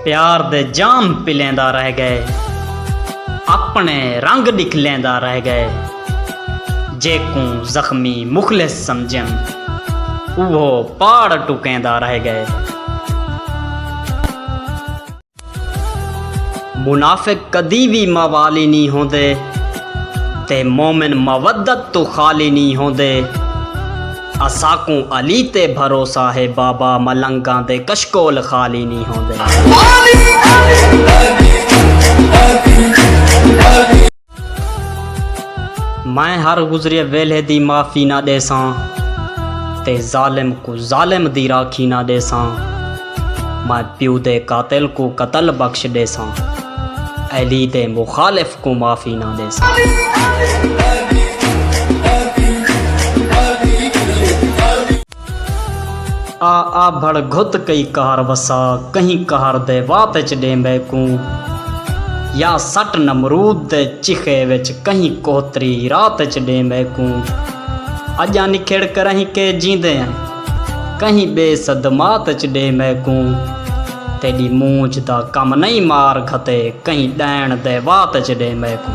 प्यार दे जाम पिलेंदा रह गए, अपने रंग निखलेंदा रह गए। जेकू जख्मी मुखलिस समझन वो पाड़ टुकेंदा रह गए। मुनाफिक कदी भी मवाली नहीं होंदे ते मोमिन मवद्दत तो खाली नहीं होंदे। असाकू अली ते भरोसा है बाबा मलंगा दे कशकोल खाली नहीं होंदे। मैं हर गुजरे वेले दी माफ़ी ना देसा ते जालिम को जालिम दी राखी ना देसा। मैं प्यू दे कातिल को कतल बख्श देसा, अली दे मुखालिफ को माफ़ी ना देसा। आ भड़ घुत कई कहर वसा, कहीं कहर दे वात च डेंबे को। या सट नमरूद दे चिखे विच कहीं कोतरी रात च डेंबे को। अजा निखेड़ करहीं के जींदे हैं कहीं बेसदमात च डेंबे को। तेरी मूंछ दा कम नहीं मार खते कहीं डैण दे वात च डेंबे को।